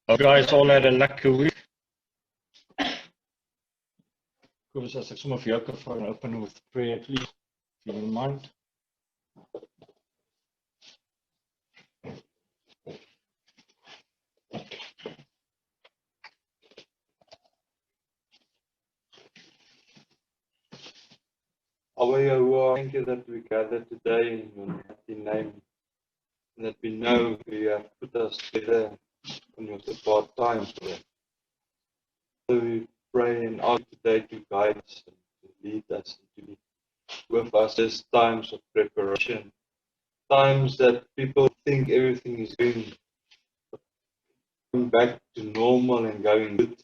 Hope you guys all had a lucky week. Koos, as ek sommer vir jou kan vra en open with prayer, please, if you don't mind. Our Yahuwah, thank you that we gather today in your mighty name, and that we know you have put us together on your Shabbat time today. So we pray and ask today to guide us and to lead us and to be with us as times of preparation, times that people think everything is going back to normal and going good.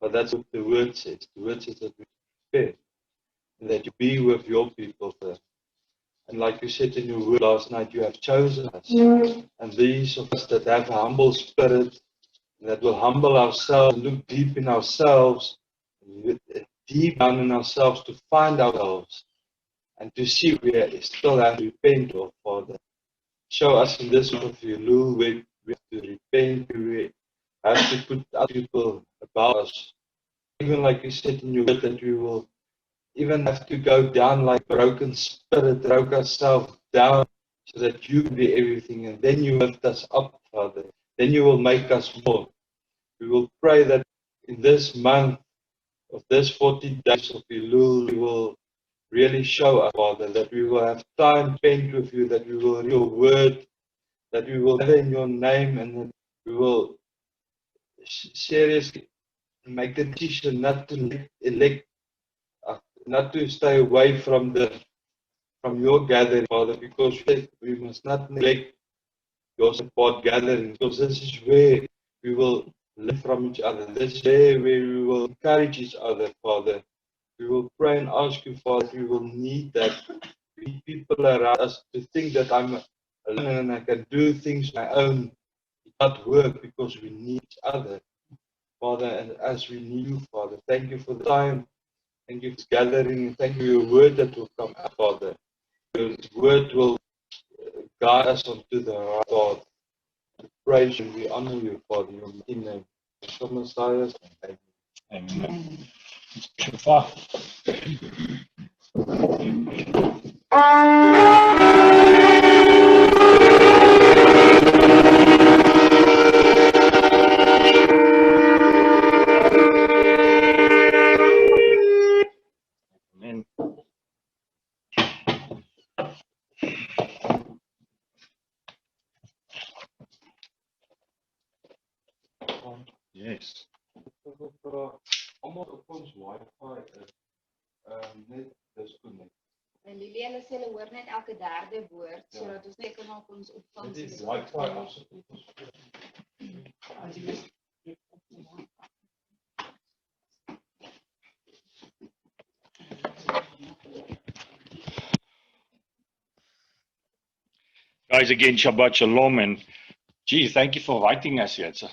But that's what the word says. The word says that we prepare and that you be with your people first. And like you said in your word last night, you have chosen us. And these of us that have a humble spirit, that will humble ourselves, look deep in ourselves, deep down in ourselves to find ourselves and to see where we still have to repent, oh Father. Show us in this of your rule where we have to repent, we have to put other people about us. Even like you said in your word, that we will even have to go down like broken spirit, broke ourselves down so that you can be everything, and then you lift us up, Father. Then you will make us more. We will pray that in this month of this 40 days of Elul, we will really show us, Father, that we will have time spent with you, that we will read your word, that we will gather in your name, and that we will seriously make the decision not to stay away from your gathering, Father, because we must not neglect your support gathering, because this is where we will learn from each other. This is where we will encourage each other, Father. We will pray and ask you, Father, we will need that. We need people around us to think that I'm alone and I can do things on my own. It not work because we need each other, Father, and as we need you, Father. Thank you for the time. Thank you for this gathering. Thank you for your word that will come out, Father. Your word will guide us onto the right path. We praise you. We honor you, Father. In your mighty name. Yeshua Messiah. Amen. Shofar. Amen. Yes. Almal op ons Wi-Fi is net disconnect. En Lily, hulle sê hulle hoor net elke derde woord, sodat ons net kan op ons opvang. Dit is Wi-Fi asseblief. Guys, again, Shabbat Shalom, and gee, thank you for inviting us here. It's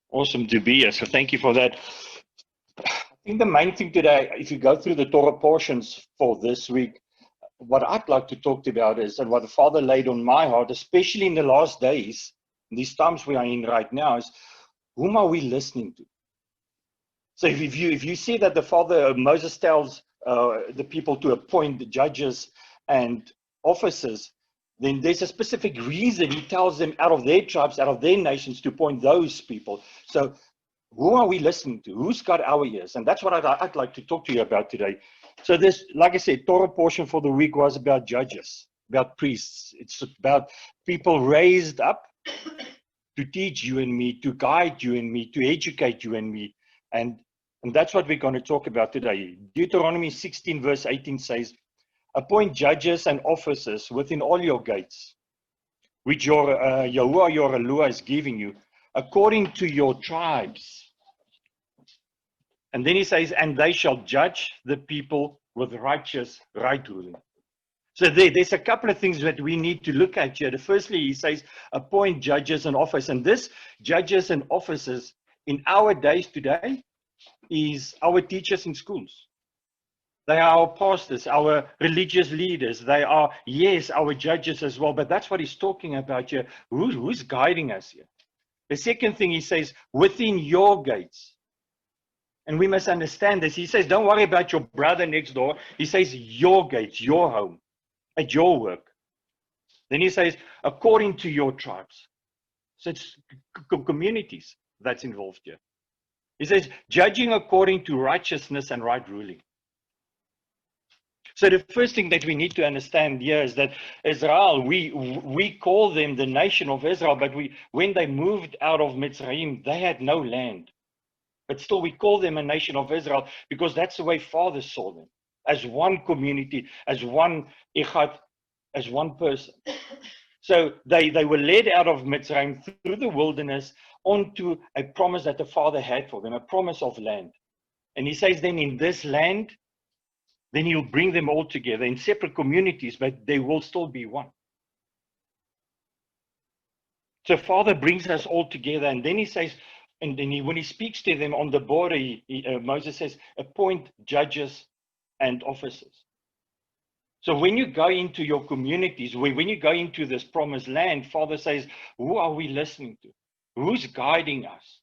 awesome to be here, so thank you for that. I think the main thing today, if you go through the Torah portions for this week, what I'd like to talk about is, and what the Father laid on my heart, especially in the last days, these times we are in right now, is whom are we listening to? So if you see that the Father, Moses tells the people to appoint the judges and officers, then there's a specific reason he tells them out of their tribes, out of their nations, to appoint those people. So who are we listening to? Who's got our ears? And that's what I'd like to talk to you about today. So this, like I said, Torah portion for the week was about judges, about priests. It's about people raised up to teach you and me, to guide you and me, to educate you and me. And that's what we're going to talk about today. Deuteronomy 16 verse 18 says, appoint judges and officers within all your gates, which your Yahuwah, your Elohim, is giving you, according to your tribes. And then he says, and they shall judge the people with righteous right ruling. So there's a couple of things that we need to look at here. Firstly, he says, appoint judges and officers. And this judges and officers in our days today is our teachers in schools. They are our pastors, our religious leaders. They are, yes, our judges as well. But that's what he's talking about here. Who's guiding us here? The second thing he says, within your gates. And we must understand this. He says, don't worry about your brother next door. He says, your gates, your home, at your work. Then he says, according to your tribes. So it's communities that's involved here. He says, judging according to righteousness and right ruling. So the first thing that we need to understand here is that Israel, we call them the nation of Israel, but when they moved out of Mitzrayim, they had no land. But still we call them a nation of Israel because that's the way Father saw them, as one community, as one echad, as one person. So they were led out of Mitzrayim through the wilderness onto a promise that the Father had for them, a promise of land. And he says then in this land, then he'll bring them all together in separate communities, but they will still be one. So Father brings us all together, and then he says, and then when he speaks to them on the border, Moses says, appoint judges and officers. So when you go into your communities, when you go into this promised land, Father says, who are we listening to? Who's guiding us?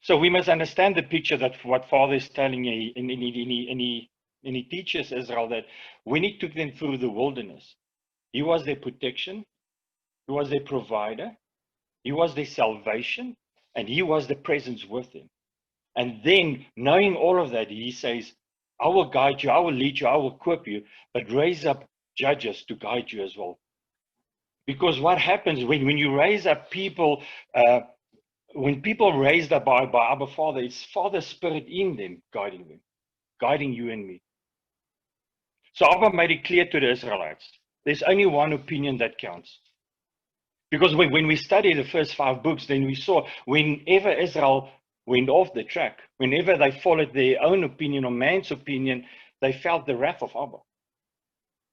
So we must understand the picture that what Father is telling you, and he teaches Israel that when he took them through the wilderness, he was their protection, he was their provider, he was their salvation, and he was the presence with them. And then, knowing all of that, he says, I will guide you, I will lead you, I will equip you, but raise up judges to guide you as well. Because what happens when you raise up people, when people raised up by Abba Father, it's Father's Spirit in them, guiding you and me. So Abba made it clear to the Israelites, there's only one opinion that counts. Because when we study the first 5 books, then we saw whenever Israel went off the track, whenever they followed their own opinion or man's opinion, they felt the wrath of Abba.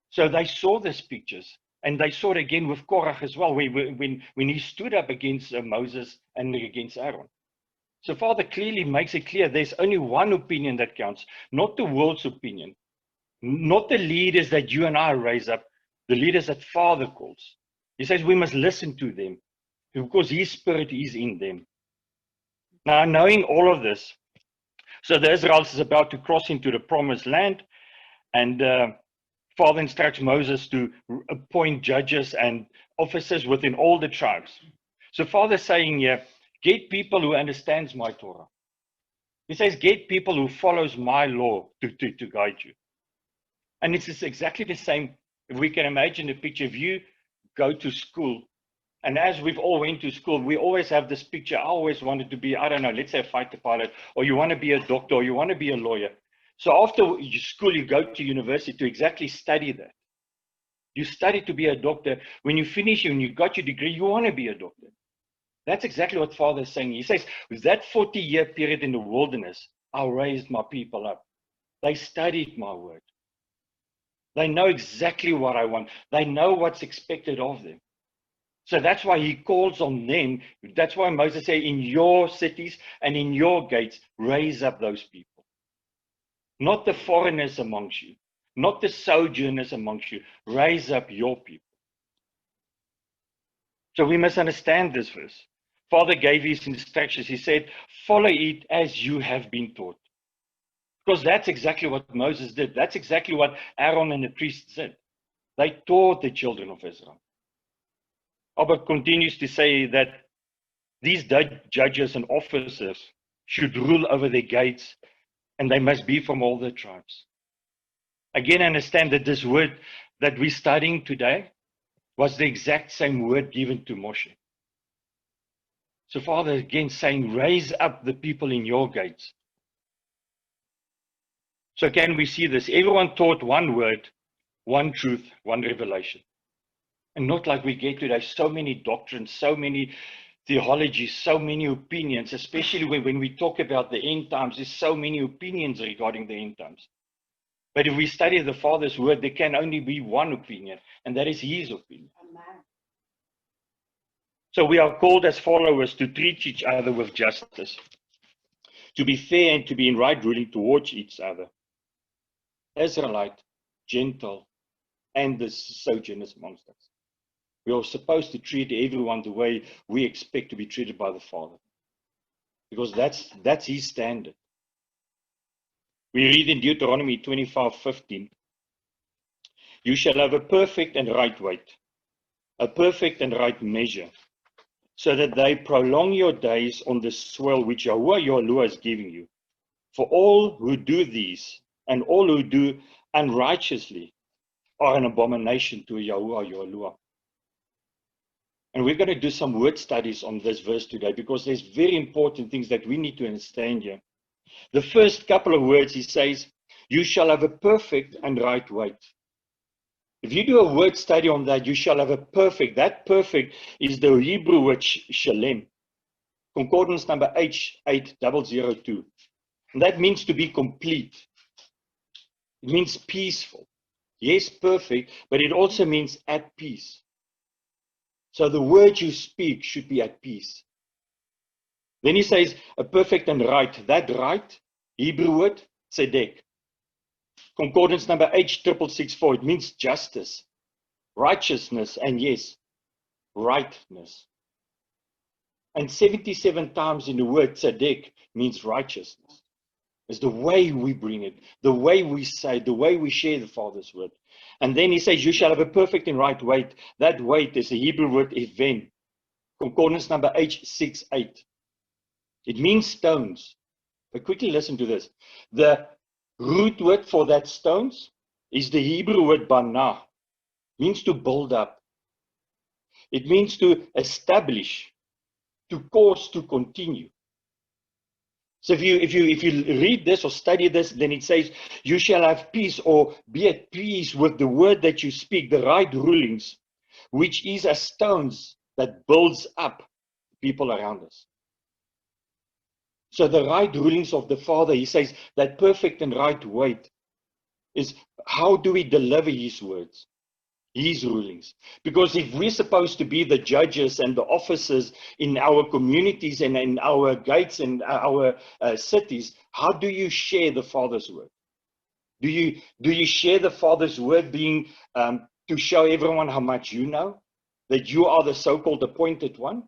So they saw these pictures, and they saw it again with Korach as well, when he stood up against Moses and against Aaron. So Father clearly makes it clear there's only one opinion that counts, not the world's opinion, not the leaders that you and I raise up, the leaders that Father calls. He says we must listen to them because His Spirit is in them. Now, knowing all of this, so the Israelites is about to cross into the promised land, and Father instructs Moses to appoint judges and officers within all the tribes. So Father's saying here, get people who understands my Torah. He says, get people who follows my law to guide you. And it's exactly the same. If we can imagine the picture, if you go to school, and as we've all went to school, we always have this picture. I always wanted to be, I don't know, let's say a fighter pilot, or you want to be a doctor, or you want to be a lawyer. So after school, you go to university to exactly study that. You study to be a doctor. When you finish and you got your degree, you want to be a doctor. That's exactly what Father is saying. He says, with that 40-year period in the wilderness, I raised my people up. They studied my word. They know exactly what I want. They know what's expected of them. So that's why he calls on them. That's why Moses said, in your cities and in your gates, raise up those people. Not the foreigners amongst you, not the sojourners amongst you. Raise up your people. So we must understand this verse. Father gave his instructions. He said, follow it as you have been taught. Because that's exactly what Moses did. That's exactly what Aaron and the priests did. They taught the children of Israel. Abba continues to say that these judges and officers should rule over their gates, and they must be from all the tribes. Again, understand that this word that we're studying today was the exact same word given to Moshe. So Father again saying, raise up the people in your gates. So can we see this? Everyone taught one word, one truth, one revelation. And not like we get today, so many doctrines, so many theologies, so many opinions, especially when we talk about the end times, there's so many opinions regarding the end times. But if we study the Father's word, there can only be one opinion, and that is His opinion. Amen. So we are called as followers to treat each other with justice, to be fair and to be in right ruling towards each other. Israelite, Gentile, and the sojourners amongst us. We are supposed to treat everyone the way we expect to be treated by the Father, because that's his standard. We read in Deuteronomy 25:15, you shall have a perfect and right weight, a perfect and right measure, so that they prolong your days on the soil which Yahweh your Lord is giving you. For all who do these, and all who do unrighteously, are an abomination to Yahweh your Lord. And we're going to do some word studies on this verse today, because there's very important things that we need to understand here. The first couple of words, he says, you shall have a perfect and right weight. If you do a word study on that, you shall have a perfect. That perfect is the Hebrew word shalem. Concordance number H8002. And that means to be complete. It means peaceful. Yes, perfect, but it also means at peace. So the word you speak should be at peace. Then he says, a perfect and right. That right, Hebrew word, tzedek. Concordance number H6664. It means justice, righteousness, and yes, rightness. And 77 times in the word tzedek means righteousness. It's the way we bring it, the way we say, the way we share the Father's word. And then he says, you shall have a perfect and right weight. That weight is the Hebrew word even. Concordance number H68. It means stones. But quickly listen to this. The root word for that stones is the Hebrew word banah. Means to build up. It means to establish, to cause to continue. So if you read this or study this, then it says, you shall have peace or be at peace with the word that you speak, the right rulings, which is as stones that builds up people around us. So the right rulings of the Father, he says, that perfect and right weight is how do we deliver his words, his rulings? Because if we're supposed to be the judges and the officers in our communities and in our gates and our cities, how do you share the Father's word? Do you share the Father's word being to show everyone how much you know, that you are the so-called appointed one?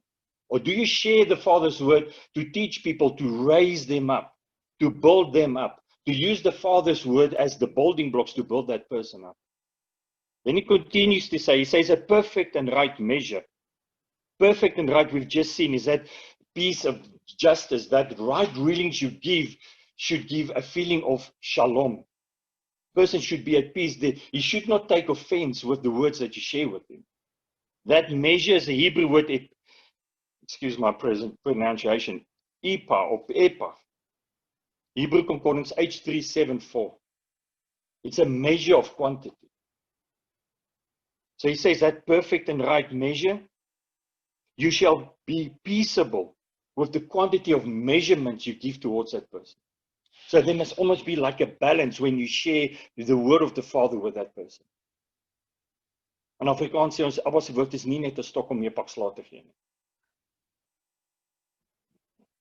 Or do you share the Father's word to teach people, to raise them up, to build them up, to use the Father's word as the building blocks to build that person up? Then he continues to say, he says a perfect and right measure. Perfect and right, we've just seen, is that piece of justice, that right rulings you give should give a feeling of shalom. Person should be at peace. He should not take offense with the words that you share with him. That measure is a Hebrew word, excuse my present pronunciation, epa or epa. Hebrew Concordance H374. It's a measure of quantity. So he says that perfect and right measure, you shall be peaceable with the quantity of measurements you give towards that person. So there must almost be like a balance when you share the word of the Father with that person. In Afrikaans sê ons, Abba se woord is nie net 'n stok om mee pak slaag te gee nie.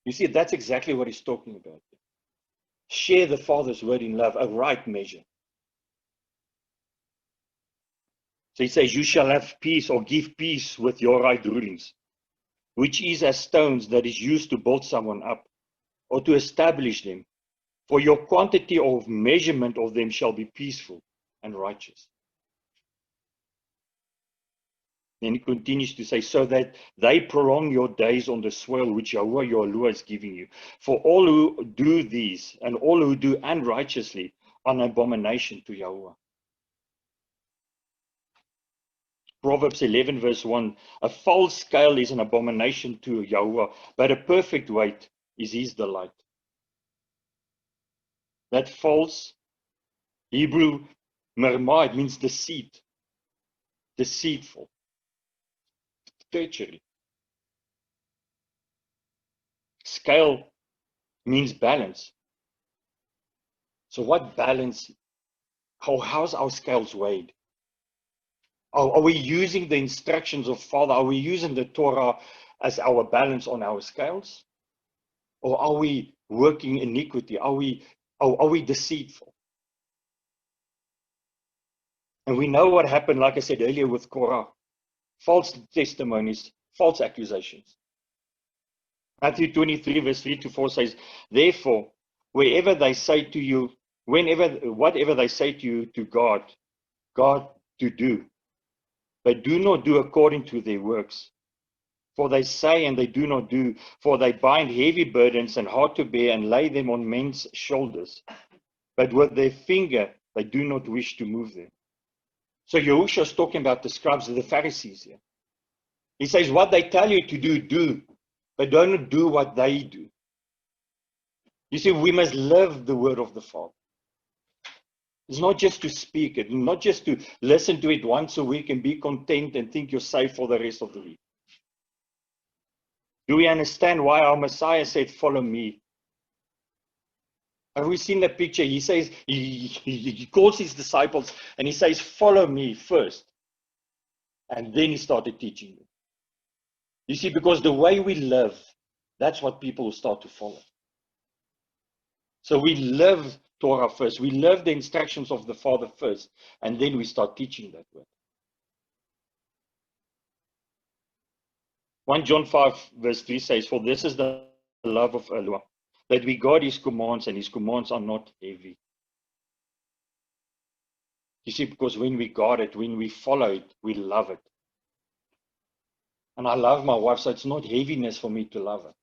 You see, that's exactly what he's talking about. Share the Father's word in love, a right measure. So he says, you shall have peace or give peace with your right rulings, which is as stones that is used to build someone up or to establish them. For your quantity of measurement of them shall be peaceful and righteous. Then he continues to say, so that they prolong your days on the soil which Yahweh your Lord is giving you. For all who do these and all who do unrighteously are an abomination to Yahweh. Proverbs 11 verse 1, a false scale is an abomination to Yahweh, but a perfect weight is his delight. That false Hebrew merma, it means deceit, deceitful, treachery. Scale means balance. So what balance? How's our scales weighed? Are we using the instructions of Father? Are we using the Torah as our balance on our scales? Or are we working iniquity? Are we deceitful? And we know what happened, like I said earlier, with Korah. False testimonies, false accusations. Matthew 23, verse 3 to 4 says, therefore, whatever they say to you to God to do, but do not do according to their works. For they say and they do not do, for they bind heavy burdens and hard to bear and lay them on men's shoulders. But with their finger, they do not wish to move them. So Yahushua is talking about the scribes, the Pharisees here. He says, what they tell you to do, do, but don't do what they do. You see, we must live the word of the Father. It's not just to speak it, not just to listen to it once a week and be content and think you're safe for the rest of the week. Do we understand why our Messiah said, follow me? Have we seen the picture? He says, he calls his disciples and he says, follow me first. And then he started teaching them. You see, because the way we live, that's what people will start to follow. So we live Torah first. We live the instructions of the Father first. And then we start teaching that word. 1 John 5 verse 3 says, for this is the love of Allah, that we guard his commands, and his commands are not heavy. You see, because when we guard it, when we follow it, we love it. And I love my wife, so it's not heaviness for me to love her.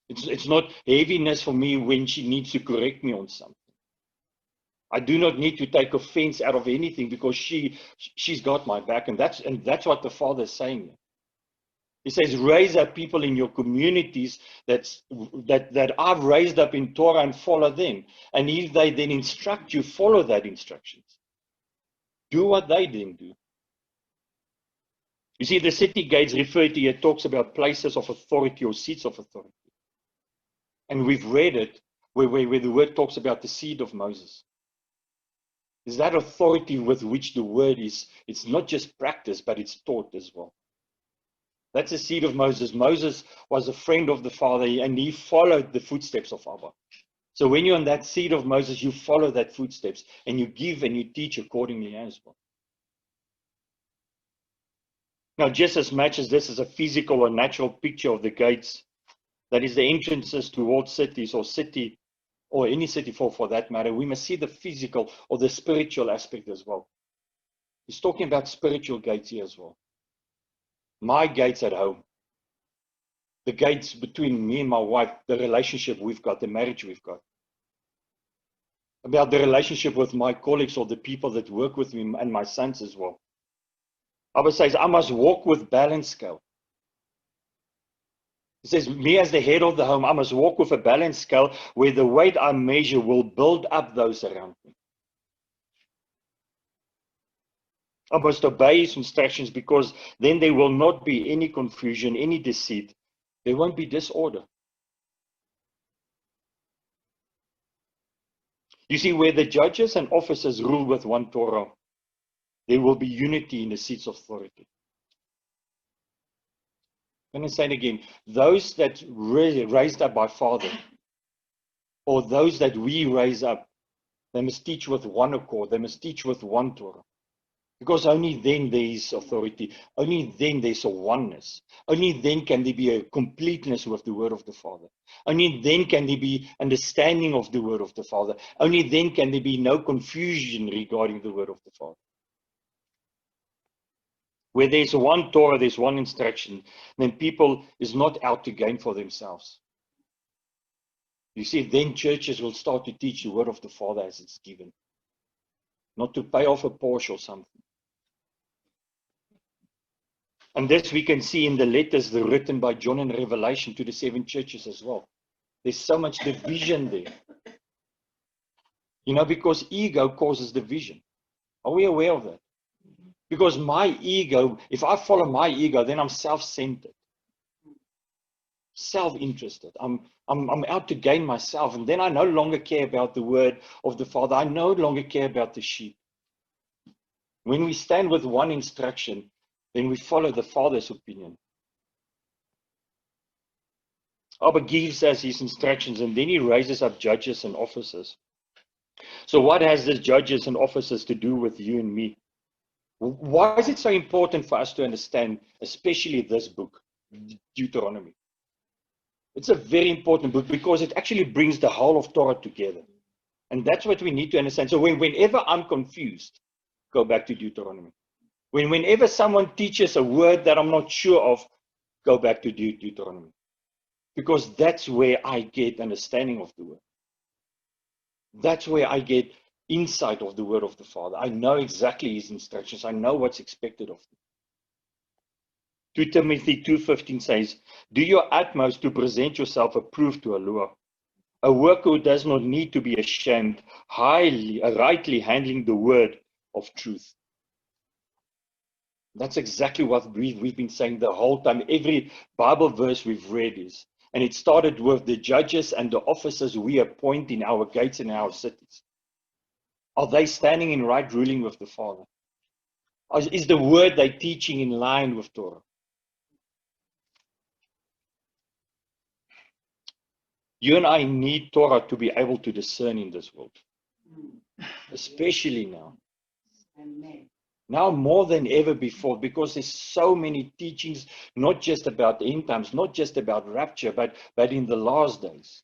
It's not heaviness for me when she needs to correct me on something. I do not need to take offense out of anything because she's got my back, and that's what the Father is saying. He says, raise up people in your communities that I've raised up in Torah and follow them. And if they then instruct you, follow that instructions. Do what they didn't do. You see, the city gates referred to here talks about places of authority or seats of authority. And we've read it where the word talks about the seat of Moses. Is that authority with which the word is, it's not just practiced, but it's taught as well. That's the seed of Moses. Moses was a friend of the Father, and he followed the footsteps of Abba. So when you're on that seed of Moses, you follow that footsteps, and you give and you teach accordingly as well. Now, just as much as this is a physical or natural picture of the gates, that is the entrances towards cities or city, or any city for that matter, we must see the physical or the spiritual aspect as well. He's talking about spiritual gates here as well. My gates at home. The gates between me and my wife, the relationship we've got, the marriage we've got. About the relationship with my colleagues or the people that work with me and my sons as well. Abba says, I must walk with balanced scale. He says, me as the head of the home, I must walk with a balanced scale where the weight I measure will build up those around me. I must obey his instructions because then there will not be any confusion, any deceit. There won't be disorder. You see, where the judges and officers rule with one Torah, there will be unity in the seats of authority. I'm going to say it again. Those that raised up by Father, or those that we raise up, they must teach with one accord. They must teach with one Torah. Because only then there is authority. Only then there's a oneness. Only then can there be a completeness with the word of the Father. Only then can there be understanding of the word of the Father. Only then can there be no confusion regarding the word of the Father. Where there's one Torah, there's one instruction, then people is not out to gain for themselves. You see, then churches will start to teach the word of the Father as it's given. Not to pay off a Porsche or something. And this we can see in the letters written by John in Revelation to the 7 churches as well. There's so much division there. You know, because ego causes division. Are we aware of that? Because my ego, if I follow my ego, then I'm self-centered, self-interested. I'm out to gain myself, and then I no longer care about the word of the Father. I no longer care about the sheep. When we stand with one instruction, then we follow the Father's opinion. Abba gives us his instructions, and then he raises up judges and officers. So what has the judges and officers to do with you and me? Why is it so important for us to understand, especially this book, Deuteronomy? It's a very important book because it actually brings the whole of Torah together. And that's what we need to understand. So whenever I'm confused, go back to Deuteronomy. Whenever someone teaches a word that I'm not sure of, go back to Deuteronomy. Because that's where I get understanding of the word. That's where I get insight of the word of the Father. I know exactly his instructions. I know what's expected of me. 2 Timothy 2:15 says, do your utmost to present yourself approved to Allah, a worker who does not need to be ashamed, rightly handling the word of truth. That's exactly what we've been saying the whole time. Every Bible verse we've read is. And it started with the judges and the officers we appoint in our gates and our cities. Are they standing in right ruling with the Father? Is the word they're teaching in line with Torah? You and I need Torah to be able to discern in this world. Especially now. Amen. Now more than ever before, because there's so many teachings, not just about the end times, not just about rapture, but in the last days.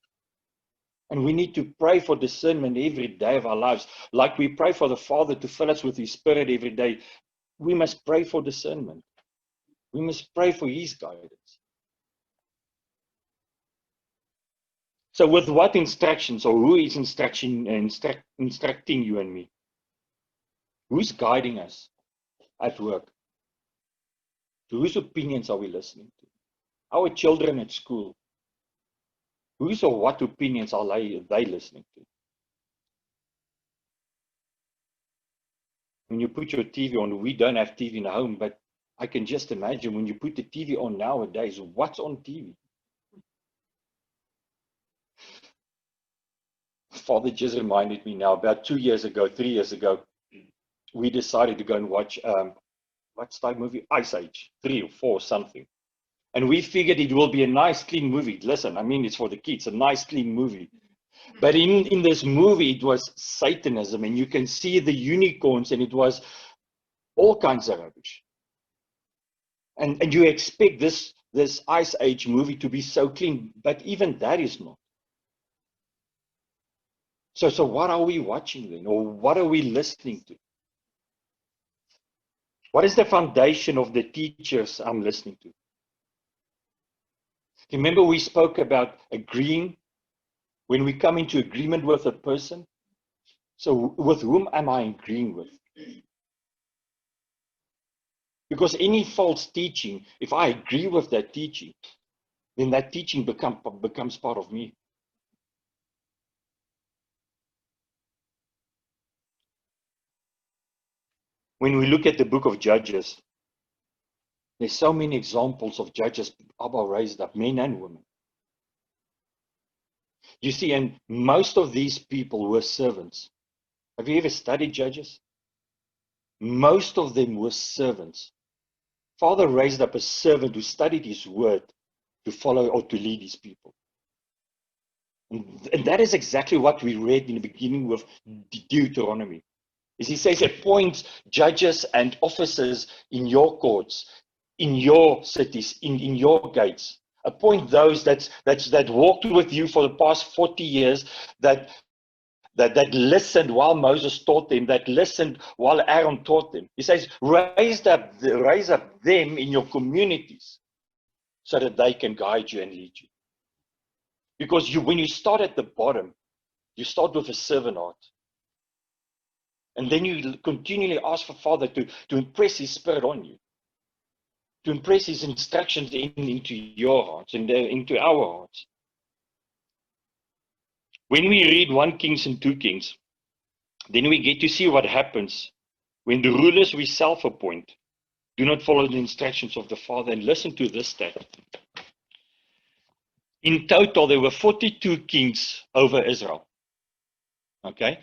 And we need to pray for discernment every day of our lives. Like we pray for the Father to fill us with His Spirit every day. We must pray for discernment. We must pray for His guidance. So with what instructions, or who is instructing you and me? Who's guiding us at work? To whose opinions are we listening to? Our children at school. Whose or what opinions are they listening to? When you put your TV on, we don't have TV in the home, but I can just imagine when you put the TV on nowadays, what's on TV? Father just reminded me now, about 3 years ago, we decided to go and watch, what's that movie? Ice Age, 3 or 4, something. And we figured it will be a nice, clean movie. Listen, I mean, it's for the kids, a nice, clean movie. But in this movie, it was Satanism, and you can see the unicorns, and it was all kinds of rubbish. And you expect this Ice Age movie to be so clean, but even that is not. So what are we watching then, or what are we listening to? What is the foundation of the teachers I'm listening to? Remember we spoke about agreeing, when we come into agreement with a person. So with whom am I agreeing with? Because any false teaching, if I agree with that teaching, then that teaching becomes part of me. When we look at the book of Judges, there's so many examples of judges Abba raised up, men and women. You see, and most of these people were servants. Have you ever studied Judges? Most of them were servants. Father raised up a servant who studied his word to follow or to lead his people. And that is exactly what we read in the beginning with Deuteronomy. Is he says, appoint judges and officers in your courts, in your cities, in your gates. Appoint those that walked with you for the past 40 years, that listened while Moses taught them, that listened while Aaron taught them. He says, raise up them in your communities so that they can guide you and lead you. Because when you start at the bottom, you start with a servant heart. And then you continually ask for Father to impress His Spirit on you, to impress His instructions into your hearts and into our hearts. When we read 1 Kings and 2 Kings, then we get to see what happens when the rulers we self-appoint do not follow the instructions of the Father. And listen to this stat. In total, there were 42 kings over Israel. Okay?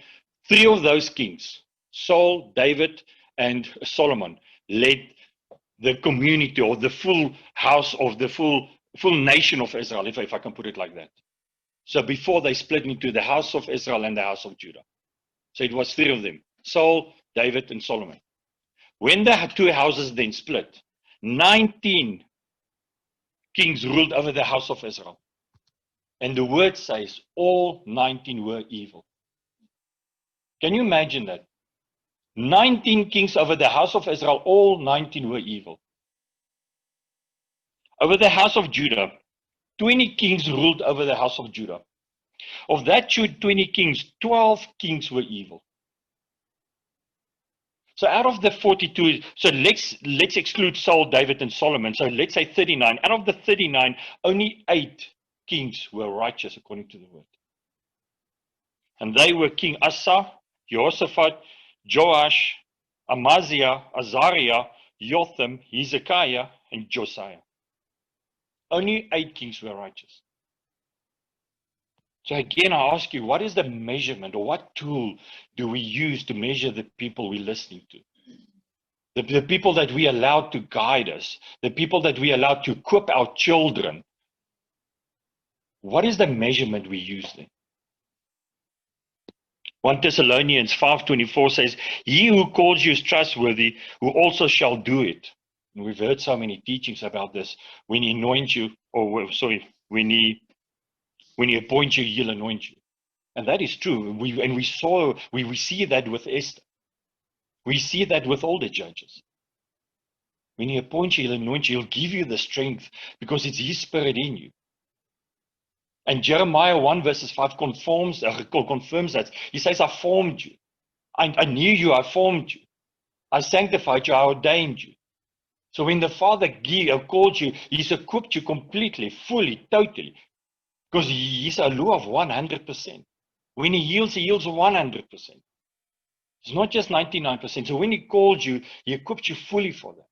3 of those kings, Saul, David, and Solomon, led the community or the full house of the full nation of Israel, if I can put it like that. So before they split into the house of Israel and the house of Judah. So it was 3 of them, Saul, David, and Solomon. When the 2 houses then split, 19 kings ruled over the house of Israel. And the word says all 19 were evil. Can you imagine that? 19 kings over the house of Israel, all 19 were evil. Over the house of Judah, 20 kings ruled over the house of Judah. Of that 20 kings, 12 kings were evil. So out of the 42, so let's exclude Saul, David, and Solomon. So let's say 39. Out of the 39, only 8 kings were righteous according to the word. And they were King Asa, Jehoshaphat, Joash, Amaziah, Azariah, Jotham, Hezekiah, and Josiah. Only 8 kings were righteous. So again, I ask you, what is the measurement, or what tool do we use to measure the people we're listening to? The people that we allow to guide us, the people that we allow to equip our children. What is the measurement we use then? 1 Thessalonians 5:24 says, "He who calls you is trustworthy, who also shall do it." And we've heard so many teachings about this. When he anoints you, when he appoints you, he'll anoint you. And that is true. We see that with Esther. We see that with all the judges. When he appoints you, he'll anoint you, he'll give you the strength because it's his spirit in you. And Jeremiah 1 verses 5 confirms that. He says, I formed you. I knew you, I formed you. I sanctified you, I ordained you. So when the Father called you, he's equipped you completely, fully, totally. Because he's a law of 100%. When he heals 100%. It's not just 99%. So when he called you, he equipped you fully for that.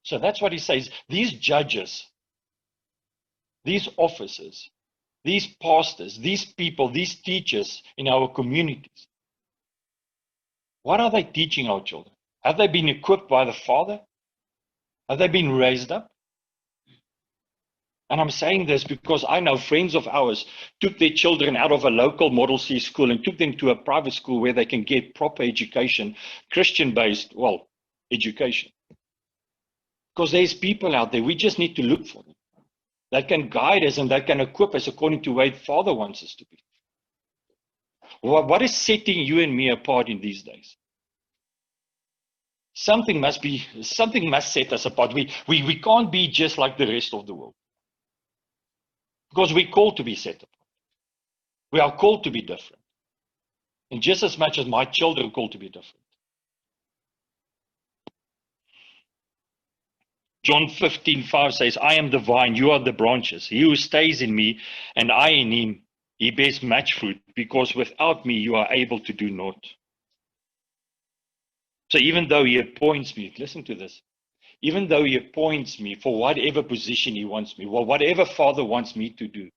So that's what he says. These judges, these officers, these pastors, these people, these teachers in our communities, what are they teaching our children? Have they been equipped by the Father? Have they been raised up? And I'm saying this because I know friends of ours took their children out of a local Model C school and took them to a private school where they can get proper education, Christian-based, education. Because there's people out there, we just need to look for them. That can guide us and that can equip us according to where the Father wants us to be. What is setting you and me apart in these days? Something must set us apart. We can't be just like the rest of the world. Because we're called to be set apart. We are called to be different. And just as much as my children are called to be different. John 15:5 says, I am the vine, you are the branches. He who stays in me and I in him, he bears much fruit, because without me you are able to do naught. So even though he appoints me, listen to this, even though he appoints me for whatever position he wants me, or whatever Father wants me to do,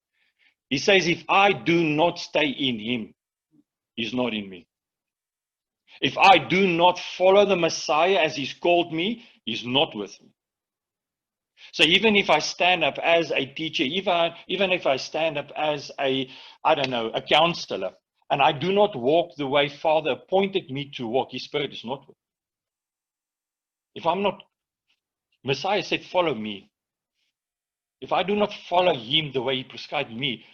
he says, if I do not stay in him, he's not in me. If I do not follow the Messiah as he's called me, he's not with me. So even if I stand up as a teacher, even if I stand up as a counselor, and I do not walk the way Father appointed me to walk, his spirit is not with me. If I'm not, Messiah said, follow me. If I do not follow him the way he prescribed me,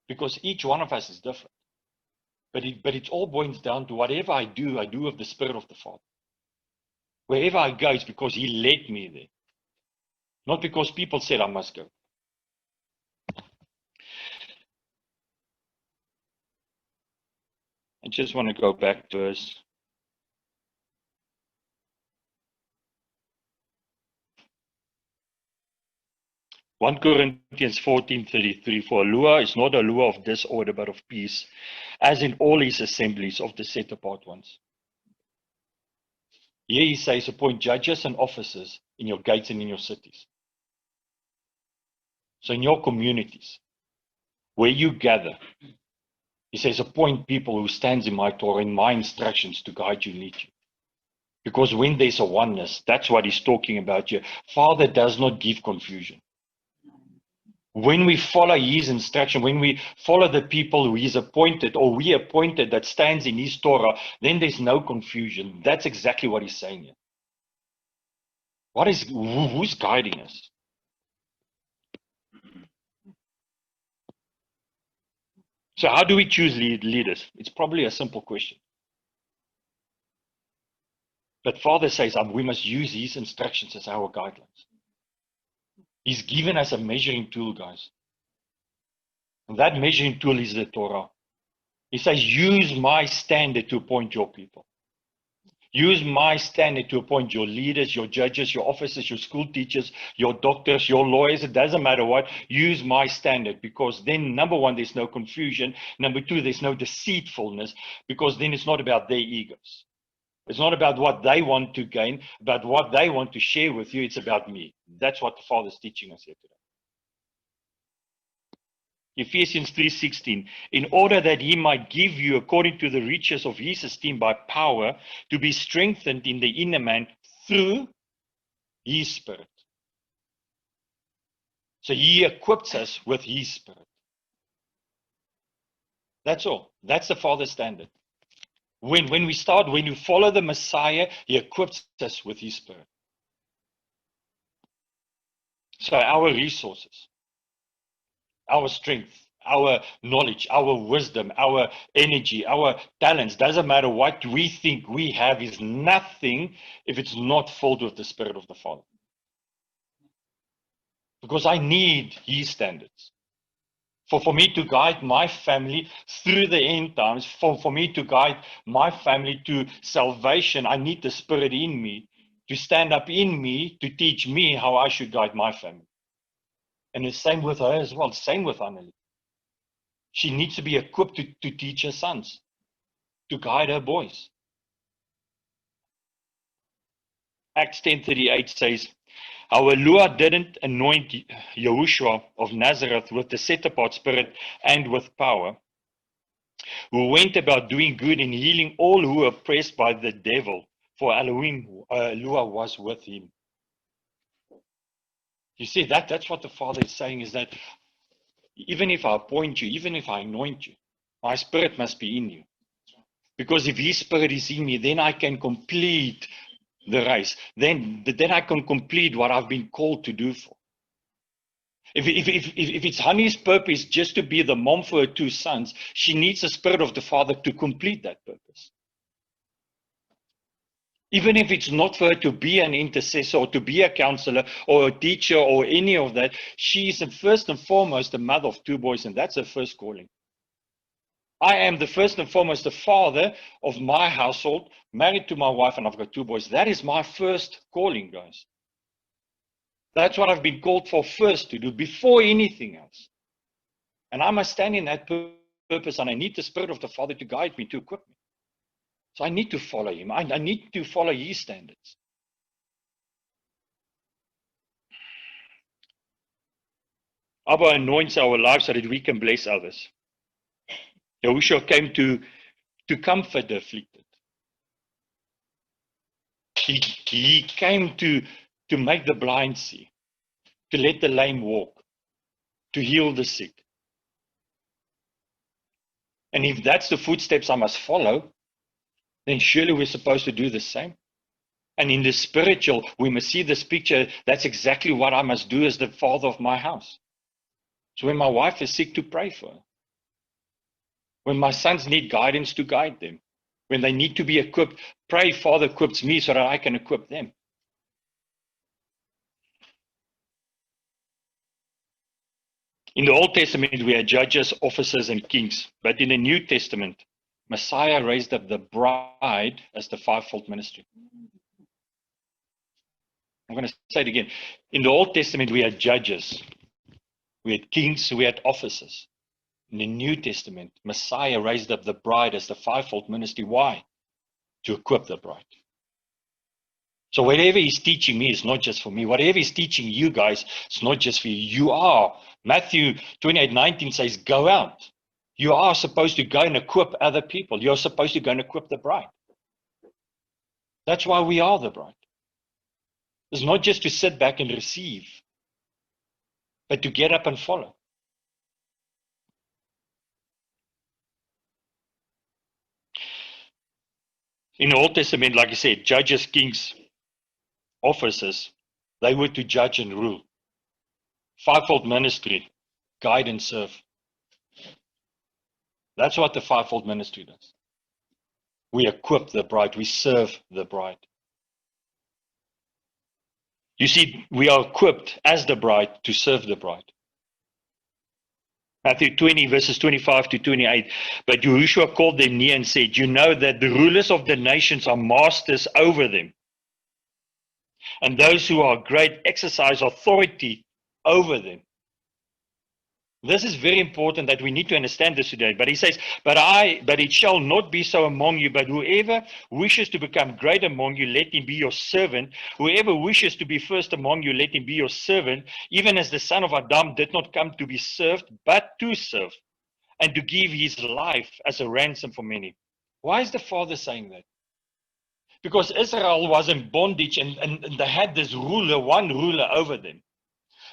because each one of us is different. But it all boils down to whatever I do of the Spirit of the Father. Wherever I go, it's because he led me there. Not because people said I must go. I just want to go back to us. One Corinthians 14:33, for a lure is not a lure of disorder, but of peace, as in all his assemblies of the set apart ones. Here he says, appoint judges and officers in your gates and in your cities. So in your communities, where you gather, he says, appoint people who stands in my Torah, in my instructions to guide you, lead you. Because when there's a oneness, that's what he's talking about here. Father does not give confusion. When we follow his instruction, when we follow the people who he's appointed or we appointed that stands in his Torah, then there's no confusion. That's exactly what he's saying here. Who's guiding us? So how do we choose leaders? It's probably a simple question. But Father says we must use his instructions as our guidelines. He's given us a measuring tool, guys. And that measuring tool is the Torah. He says, use my standard to appoint your people. Use my standard to appoint your leaders, your judges, your officers, your school teachers, your doctors, your lawyers. It doesn't matter what. Use my standard, because then, number one, there's no confusion. Number two, there's no deceitfulness, because then it's not about their egos. It's not about what they want to gain, but what they want to share with you. It's about me. That's what the Father's teaching us here today. Ephesians 3:16, in order that he might give you, according to the riches of his esteem by power, to be strengthened in the inner man through his Spirit. So he equips us with his Spirit. That's all. That's the Father's standard. When we follow the Messiah, he equips us with his Spirit. So our resources, our strength, our knowledge, our wisdom, our energy, our talents, doesn't matter what we think we have, is nothing if it's not filled with the Spirit of the Father. Because I need his standards. For me to guide my family through the end times, for me to guide my family to salvation, I need the Spirit in me to stand up in me to teach me how I should guide my family. And the same with her as well, same with Annelie. She needs to be equipped to teach her sons, to guide her boys. Acts 10:38 says, our Lord didn't anoint Yahushua of Nazareth with the set-apart spirit and with power, who went about doing good and healing all who were oppressed by the devil, for Elohim was with him. You see, that's what the Father is saying, is that even if I appoint you, even if I anoint you, my Spirit must be in you. Because if his Spirit is in me, then I can complete the race. Then I can complete what I've been called to do for. If it's Honey's purpose just to be the mom for her two sons, she needs the Spirit of the Father to complete that purpose. Even if it's not for her to be an intercessor or to be a counselor or a teacher or any of that, she is first and foremost the mother of two boys, and that's her first calling. I am the first and foremost the father of my household, married to my wife, and I've got two boys. That is my first calling, guys. That's what I've been called for first to do, before anything else. And I must stand in that purpose, and I need the Spirit of the Father to guide me, to equip me. So I need to follow him. I need to follow his standards. Abba anoints our lives so that we can bless others. Yahushua came to comfort the afflicted. He came to make the blind see, to let the lame walk, to heal the sick. And if that's the footsteps I must follow, then surely we're supposed to do the same. And in the spiritual, we must see this picture. That's exactly what I must do as the father of my house. So when my wife is sick, to pray for her. When my sons need guidance, to guide them. When they need to be equipped, pray, Father equips me so that I can equip them. In the Old Testament, we had judges, officers, and kings. But in the New Testament, Messiah raised up the bride as the fivefold ministry. I'm going to say it again. In the Old Testament, we had judges, we had kings, we had officers. In the New Testament, Messiah raised up the bride as the fivefold ministry. Why? To equip the bride. So whatever he's teaching me is not just for me. Whatever he's teaching you guys, it's not just for you. You are. Matthew 28:19 says, go out. You are supposed to go and equip other people. You're supposed to go and equip the bride. That's why we are the bride. It's not just to sit back and receive. but to get up and follow. In the Old Testament, like I said, judges, kings, officers, they were to judge and rule. Fivefold ministry, guide and serve. That's what the fivefold ministry does. We equip the bride, we serve the bride. You see, we are equipped as the bride to serve the bride. Matthew 20, verses 25 to 28. But Yahushua called them near and said, you know that the rulers of the nations are masters over them, and those who are great exercise authority over them. This is very important that we need to understand this today. But he says, but it shall not be so among you, but whoever wishes to become great among you, let him be your servant. Whoever wishes to be first among you, let him be your servant, even as the Son of Adam did not come to be served, but to serve, and to give his life as a ransom for many. Why is the Father saying that? Because Israel was in bondage and they had this ruler, one ruler over them.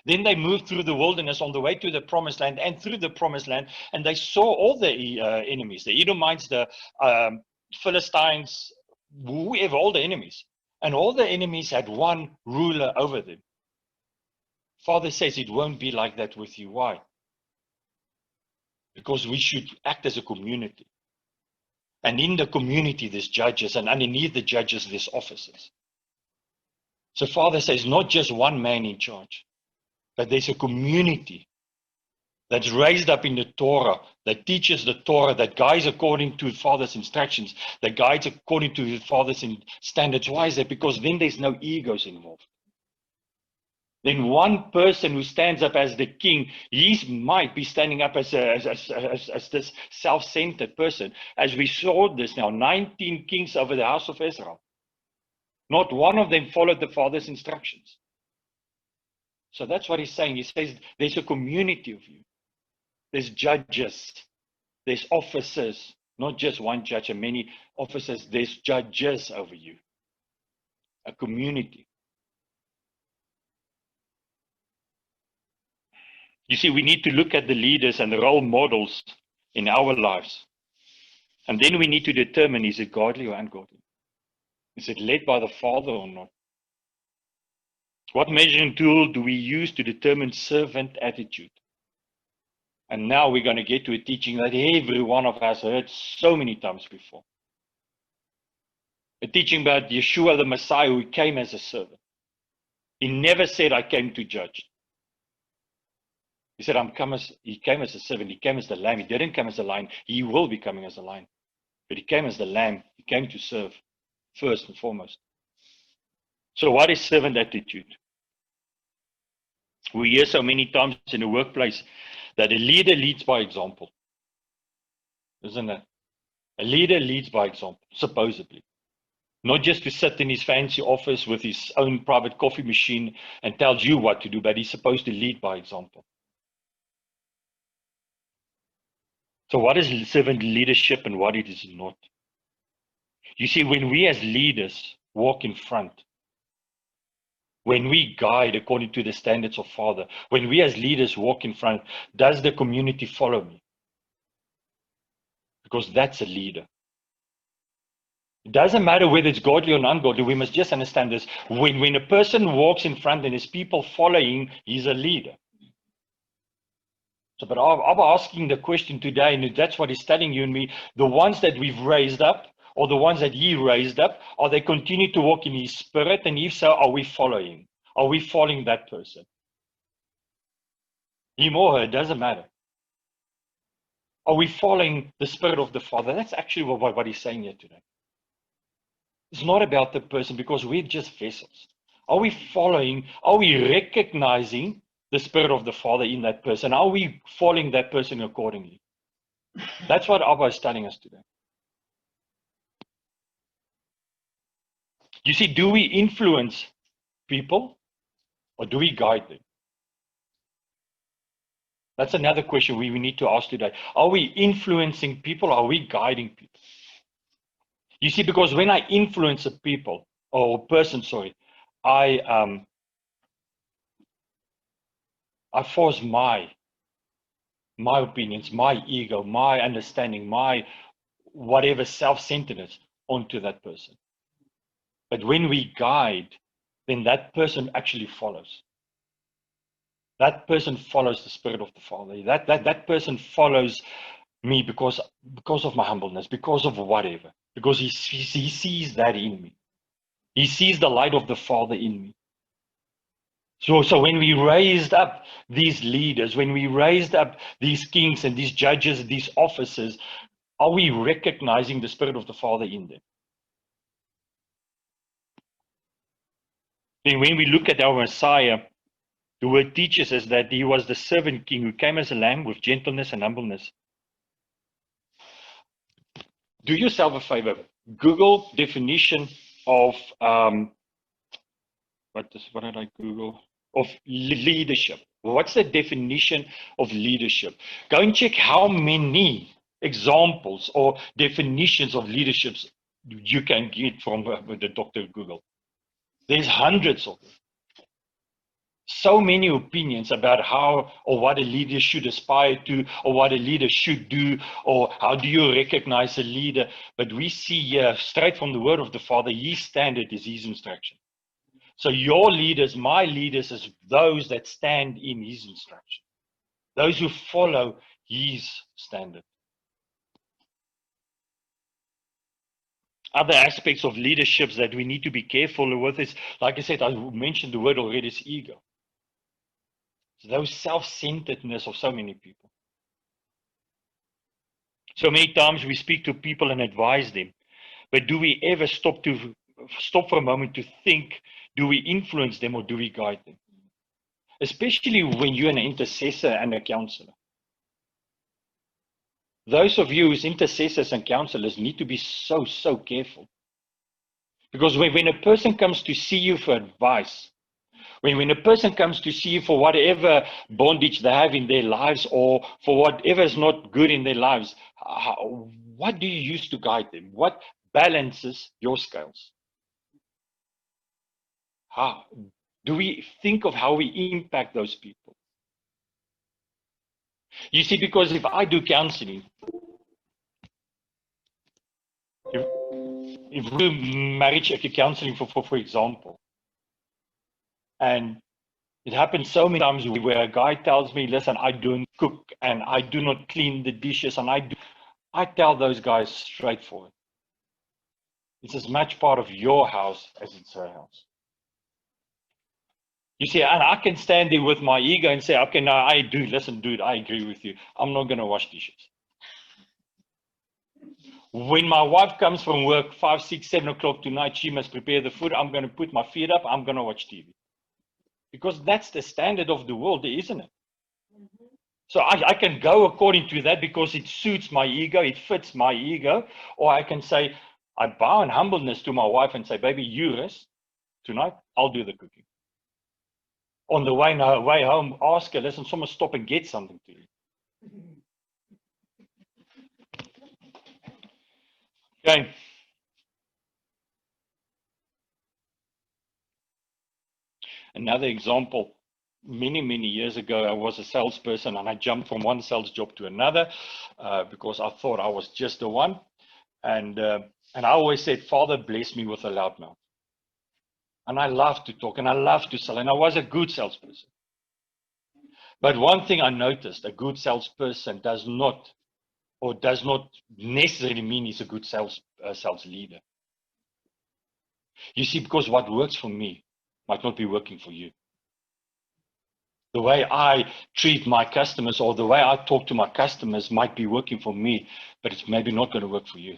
Then they moved through the wilderness on the way to the promised land and through the promised land, and they saw all the enemies, the Edomites, the Philistines, whoever, all the enemies. And all the enemies had one ruler over them. Father says it won't be like that with you. Why? Because we should act as a community. And in the community, there's judges, and underneath the judges, there's officers. So Father says not just one man in charge, but there's a community that's raised up in the Torah, that teaches the Torah, that guides according to Father's instructions, that guides according to Father's standards. Why is that? Because then there's no egos involved. Then one person who stands up as the king, he might be standing up as this self-centered person. As we saw this now, 19 kings over the house of Israel. Not one of them followed the Father's instructions. So that's what he's saying. He says there's a community of you. There's judges. There's officers. Not just one judge and many officers. There's judges over you. A community. You see, we need to look at the leaders and the role models in our lives. And then we need to determine, is it godly or ungodly? Is it led by the Father or not? What measuring tool do we use to determine servant attitude? And now we're going to get to a teaching that every one of us heard so many times before. A teaching about Yeshua the Messiah who came as a servant. He never said, I came to judge. He said, he came as a servant. He came as the lamb. He didn't come as a lion. He will be coming as a lion. But he came as the lamb. He came to serve first and foremost. So what is servant attitude? We hear so many times in the workplace that a leader leads by example. Isn't it? A leader leads by example, supposedly. Not just to sit in his fancy office with his own private coffee machine and tells you what to do, but he's supposed to lead by example. So what is servant leadership and what it is not? You see, when we as leaders walk in front, when we guide according to the standards of Father, when we as leaders walk in front, does the community follow me? Because that's a leader. It doesn't matter whether it's godly or ungodly. We must just understand this. When a person walks in front and there's people following, he's a leader. So, but I'm asking the question today, and that's what he's telling you and me, the ones that we've raised up, or the ones that he raised up, are they continue to walk in his spirit? And if so, are we following? Are we following that person? Him or her, it doesn't matter. Are we following the spirit of the Father? That's actually what he's saying here today. It's not about the person because we're just vessels. Are we following, are we recognizing the spirit of the Father in that person? Are we following that person accordingly? That's what Abba is telling us today. You see, do we influence people or do we guide them? That's another question we need to ask today. Are we influencing people or are we guiding people? You see, because when I influence a people or a person, I I force my opinions, my ego, my understanding, my whatever self-centeredness onto that person. But when we guide, then that person actually follows. That person follows the Spirit of the Father. That person follows me because of my humbleness, because of whatever, because he sees that in me. He sees the light of the Father in me. So when we raised up these leaders, when we raised up these kings and these judges, these officers, are we recognizing the Spirit of the Father in them? Then when we look at our Messiah, the word teaches us that he was the servant king who came as a lamb with gentleness and humbleness. Do yourself a favor. Google definition of what did I Google? Of leadership. What's the definition of leadership? Go and check how many examples or definitions of leaderships you can get from the Dr. Google. There's hundreds of them. So many opinions about how or what a leader should aspire to, or what a leader should do, or how do you recognize a leader. But we see here, straight from the word of the Father, his standard is his instruction. So your leaders, my leaders, is those that stand in his instruction, those who follow his standard. Other aspects of leaderships that we need to be careful with is, like I said, I mentioned the word already, is ego. Those self-centeredness of so many people. So many times we speak to people and advise them, but do we ever stop for a moment to think, do we influence them or do we guide them? Especially when you're an intercessor and a counselor. Those of you who's intercessors and counselors need to be so careful. Because when a person comes to see you for advice, when a person comes to see you for whatever bondage they have in their lives or for whatever is not good in their lives, what do you use to guide them? What balances your scales? How do we think of how we impact those people? You see, because if I do counseling, if we do marriage counseling, for example, and it happens so many times where a guy tells me, listen, I don't cook and I do not clean the dishes, and I tell those guys straightforward. It's as much part of your house as it's her house. You see, and I can stand there with my ego and say, okay, now listen, dude, I agree with you. I'm not going to wash dishes. When my wife comes from work, 5, 6, 7 o'clock tonight, she must prepare the food. I'm going to put my feet up. I'm going to watch TV. Because that's the standard of the world, isn't it? So I can go according to that because it suits my ego, it fits my ego. Or I can say, I bow in humbleness to my wife and say, baby, you rest tonight, I'll do the cooking. On the way home, ask her, listen, someone stop and get something to eat. Okay. Another example, many years ago, I was a salesperson and I jumped from one sales job to another because I thought I was just the one. And I always said, Father, bless me with a loud mouth. And I love to talk and I love to sell. And I was a good salesperson. But one thing I noticed, a good salesperson does not necessarily mean he's a good sales leader. You see, because what works for me might not be working for you. The way I treat my customers or the way I talk to my customers might be working for me, but it's maybe not going to work for you.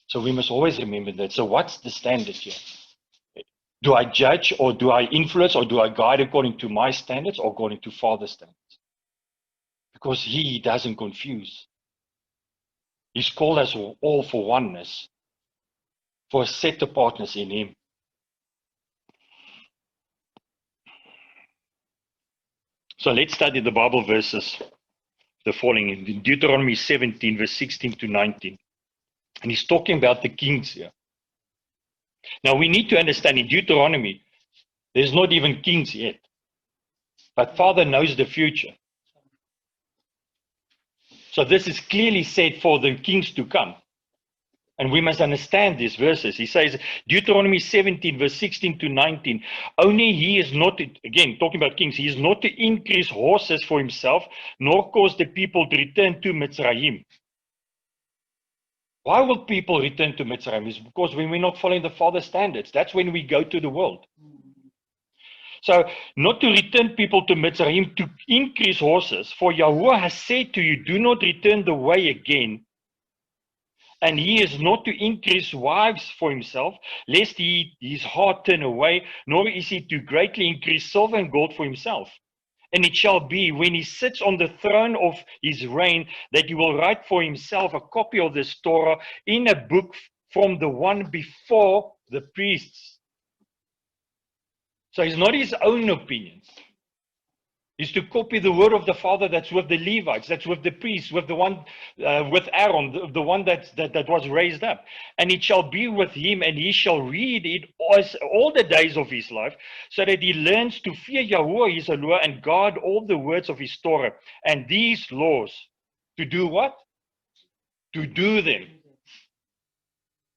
So we must always remember that. So what's the standard here? Do I judge or do I influence or do I guide according to my standards or according to Father's standards? Because he doesn't confuse. He's called us all for oneness, for a set apartness in him. So let's study the Bible verses, the following in Deuteronomy 17, verse 16 to 19. And he's talking about the kings here. Now we need to understand in Deuteronomy, there's not even kings yet. But Father knows the future. So this is clearly said for the kings to come. And we must understand these verses. He says, Deuteronomy 17, verse 16 to 19, only he is not, again, talking about kings, he is not to increase horses for himself, nor cause the people to return to Mitzrayim. Why will people return to Mitzrayim? It's because when we're not following the Father's standards, that's when we go to the world. So, not to return people to Mitzrayim, to increase horses, for Yahuwah has said to you, do not return the way again. And he is not to increase wives for himself, lest his heart turn away, nor is he to greatly increase silver and gold for himself. And it shall be, when he sits on the throne of his reign, that he will write for himself a copy of this Torah in a book from the one before the priests. So it's not his own opinions. Is to copy the word of the Father that's with the Levites, that's with the priests, with the one, with Aaron, the one that was raised up. And it shall be with him, and he shall read it all the days of his life, so that he learns to fear Yahuwah his Elohim and guard all the words of his Torah. And these laws, to do what? To do them.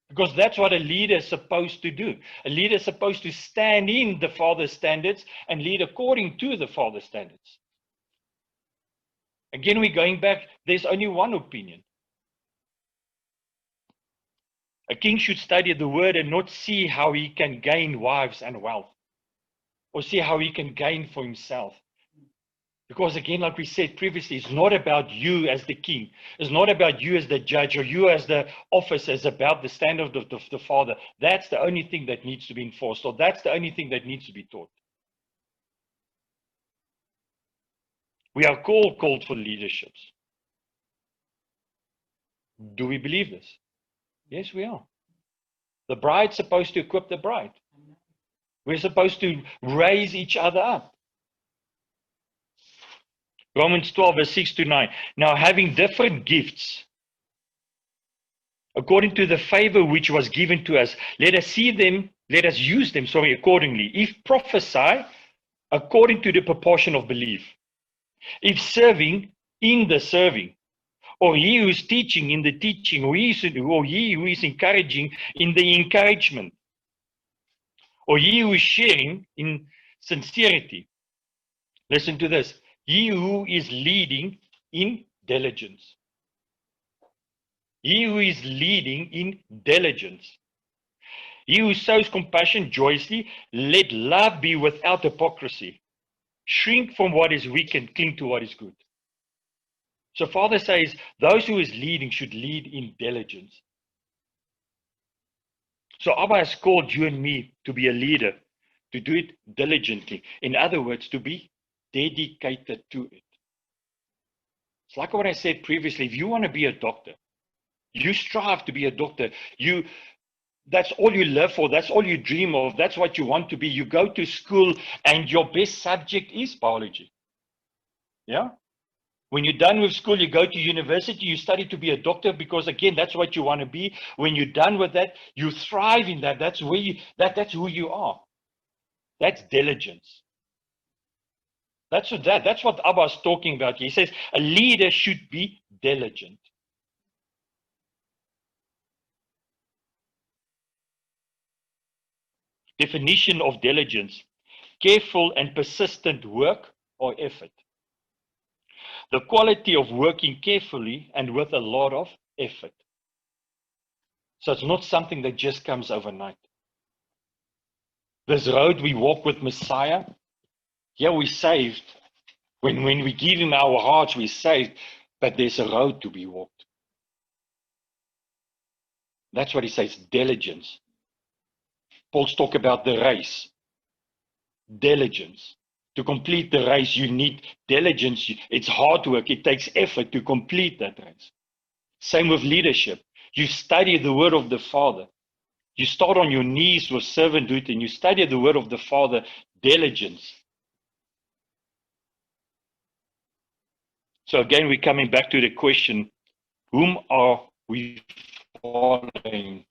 Because that's what a leader is supposed to do. A leader is supposed to stand in the Father's standards and lead according to the Father's standards. Again, we're going back, there's only one opinion. A king should study the word and not see how he can gain wives and wealth, or see how he can gain for himself. Because again, like we said previously, it's not about you as the king. It's not about you as the judge or you as the officer. It's about the standard of the Father. That's the only thing that needs to be enforced, or that's the only thing that needs to be taught. We are called for leaderships. Do we believe this? Yes, we are. The bride's supposed to equip the bride. We're supposed to raise each other up. Romans 12, verse 6 to 9. Now, having different gifts, according to the favor which was given to us, let us use them accordingly. If prophesy, according to the proportion of belief. If serving, in the serving. Or he who is teaching, in the teaching. Or he who is encouraging, in the encouragement. Or he who is sharing, in sincerity. Listen to this. He who is leading in diligence. He who is leading in diligence. He who shows compassion joyously, let love be without hypocrisy. Shrink from what is weak and cling to what is good. So Father says, those who is leading should lead in diligence. So Abba has called you and me to be a leader, to do it diligently. In other words, to be dedicated to it. It's like what I said previously. If you want to be a doctor, you strive to be a doctor. That's all you live for. That's all you dream of. That's what you want to be. You go to school and your best subject is biology. Yeah? When you're done with school, you go to university, you study to be a doctor because, again, that's what you want to be. When you're done with that, you thrive in that. That's where that's who you are. That's diligence. That's what Abba is talking about. He says a leader should be diligent. Definition of diligence: careful and persistent work or effort. The quality of working carefully and with a lot of effort. So it's not something that just comes overnight. This road we walk with Messiah, yeah, we're saved. When we give him our hearts, we're saved. But there's a road to be walked. That's what he says, diligence. Paul's talk about the race. Diligence. To complete the race, you need diligence. It's hard work. It takes effort to complete that race. Same with leadership. You study the word of the Father. You start on your knees with servanthood and you study the word of the Father, diligence. So again, we're coming back to the question, whom are we following?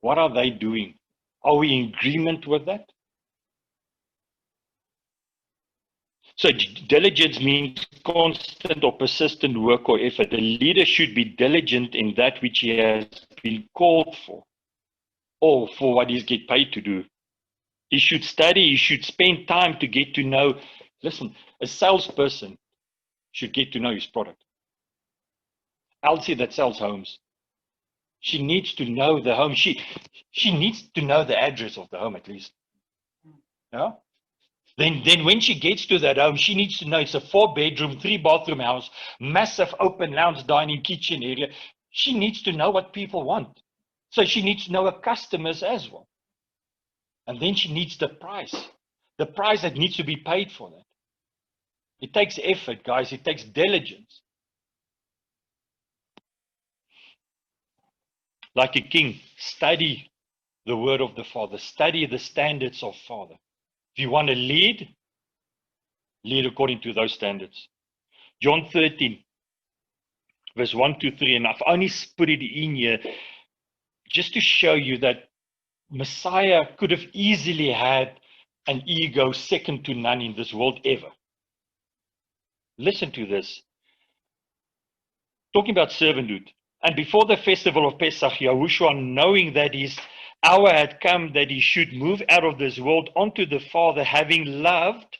What are they doing? Are we in agreement with that? So diligence means constant or persistent work or effort. The leader should be diligent in that which he has been called for, or for what he's get paid to do. He should study, he should spend time to get to know. Listen, a salesperson should get to know his product. Elsie that sells homes, she needs to know the home. She needs to know the address of the home at least. Yeah? Then when she gets to that home, she needs to know it's a 4-bedroom, 3-bathroom house, massive open lounge, dining, kitchen area. She needs to know what people want. So she needs to know her customers as well. And then she needs the price that needs to be paid for that. It takes effort, guys. It takes diligence. Like a king, study the word of the Father. Study the standards of Father. If you want to lead according to those standards. John 13, verse 1 to 3, and I've only put it in here just to show you that Messiah could have easily had an ego second to none in this world ever. Listen to this. Talking about servanthood. And before the festival of Pesach, Yahushua, knowing that his hour had come that he should move out of this world onto the Father, having loved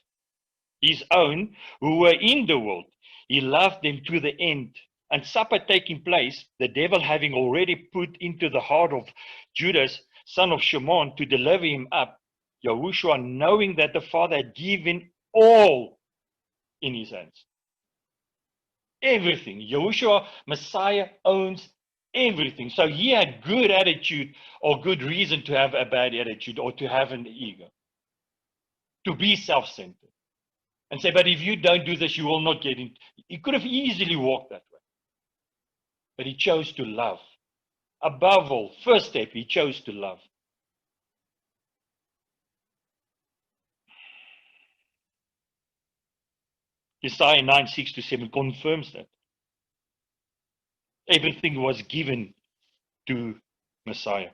his own who were in the world, he loved them to the end. And supper taking place, the devil having already put into the heart of Judas, son of Shimon, to deliver him up, Yahushua, knowing that the Father had given all in his hands. Everything. Yahushua, Messiah, owns everything. So he had good attitude or good reason to have a bad attitude or to have an ego. To be self-centered. And say, but if you don't do this, you will not get in. He could have easily walked that way. But he chose to love. Above all, first step, he chose to love. Isaiah 9, 6 to 7 confirms that. Everything was given to Messiah.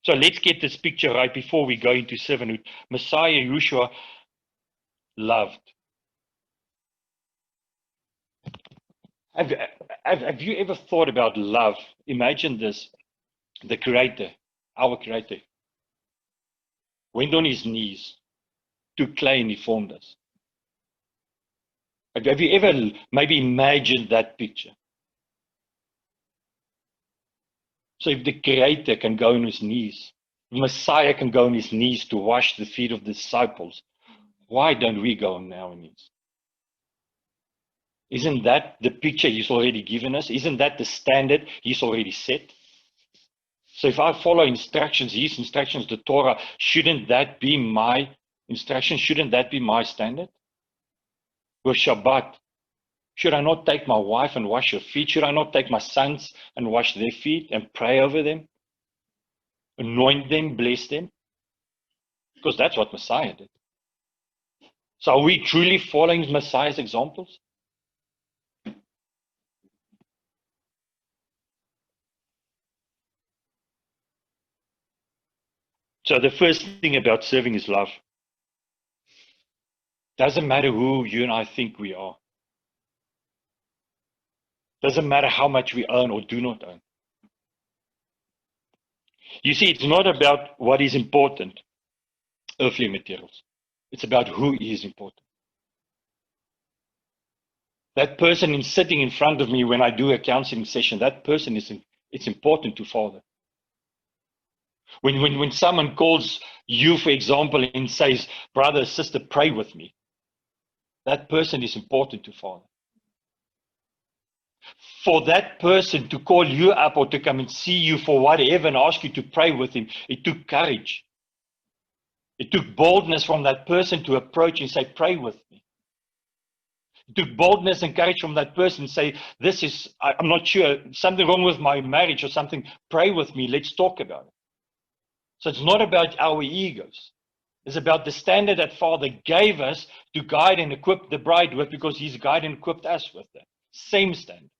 So let's get this picture right before we go into servanthood. Messiah, Yeshua, loved. Have you ever thought about love? Imagine this. The Creator, our Creator, went on his knees, took clay and he formed us. Have you ever maybe imagined that picture? So if the Creator can go on his knees, Messiah can go on his knees to wash the feet of the disciples, why don't we go on our knees? Isn't that the picture he's already given us? Isn't that the standard he's already set? So if I follow instructions, his instructions, the Torah, shouldn't that be my instruction? Shouldn't that be my standard? With Shabbat, should I not take my wife and wash her feet? Should I not take my sons and wash their feet and pray over them? Anoint them, bless them? Because that's what Messiah did. So are we truly following Messiah's examples? So the first thing about serving is love. Doesn't matter who you and I think we are. Doesn't matter how much we own or do not own. You see, it's not about what is important, earthly materials. It's about who is important. That person is sitting in front of me when I do a counseling session. That person it's important to Father. When someone calls you, for example, and says, brother, sister, pray with me, that person is important to Father. For that person to call you up or to come and see you for whatever and ask you to pray with him, it took courage. It took boldness from that person to approach and say, pray with me. It took boldness and courage from that person to say, I'm not sure, something wrong with my marriage or something, pray with me, let's talk about it. So it's not about our egos. It's about the standard that Father gave us to guide and equip the bride with, because he's guided and equipped us with that. Same standard.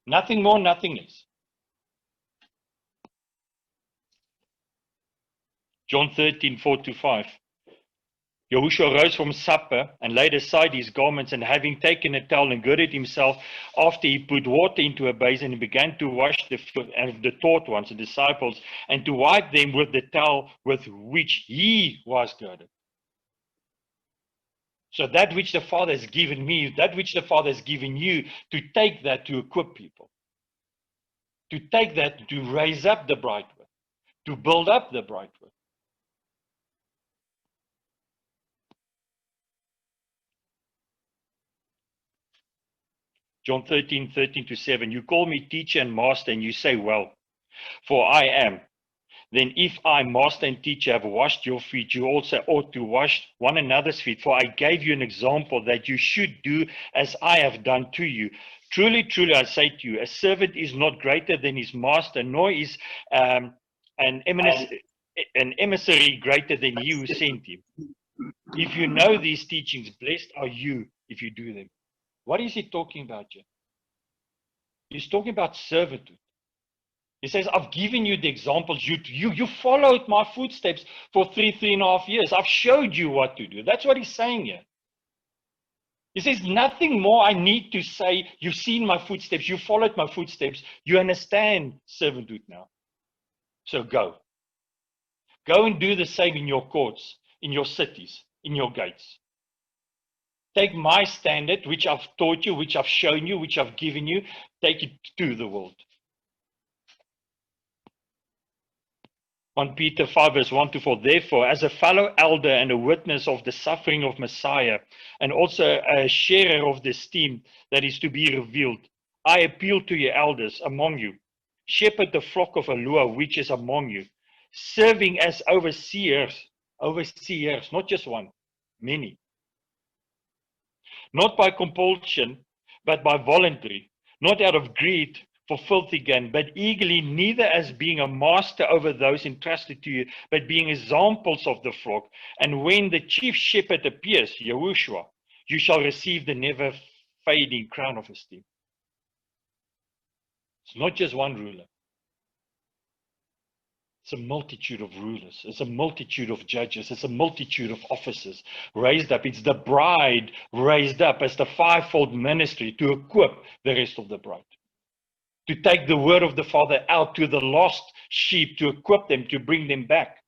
Nothing more, nothing less. John 13, 4 to 5. Yahushua rose from supper and laid aside his garments, and having taken a towel and girded himself, after he put water into a basin, he began to wash the feet of the taught ones, the disciples, and to wipe them with the towel with which he was girded. So that which the Father has given me, that which the Father has given you, to take that to equip people, to take that to raise up the bride with, to build up the bride with. John 13:13-7, you call me teacher and master, and you say, well, for I am. Then if I, master and teacher, have washed your feet, you also ought to wash one another's feet. For I gave you an example that you should do as I have done to you. Truly, truly, I say to you, a servant is not greater than his master, nor is an emissary greater than he who sent him. If you know these teachings, blessed are you if you do them. What is he talking about here? He's talking about servitude. He says, I've given you the examples. You followed my footsteps for 3.5 years. I've showed you what to do. That's what he's saying here. He says, nothing more I need to say. You've seen my footsteps. You followed my footsteps. You understand servanthood now. So go. Go and do the same in your courts, in your cities, in your gates. Take my standard, which I've taught you, which I've shown you, which I've given you, take it to the world. 1 Peter 5:1-4, therefore, as a fellow elder and a witness of the suffering of Messiah, and also a sharer of the esteem that is to be revealed, I appeal to your elders among you. Shepherd the flock of Elohim which is among you, serving as overseers, not just one, many. Not by compulsion, but by voluntary, not out of greed for filthy gain, but eagerly, neither as being a master over those entrusted to you, but being examples of the flock. And when the chief shepherd appears, Yahushua, you shall receive the never fading crown of esteem. It's not just one ruler. It's a multitude of rulers. It's a multitude of judges. It's a multitude of officers raised up. It's the bride raised up as the fivefold ministry to equip the rest of the bride. To take the word of the Father out to the lost sheep, to equip them, to bring them back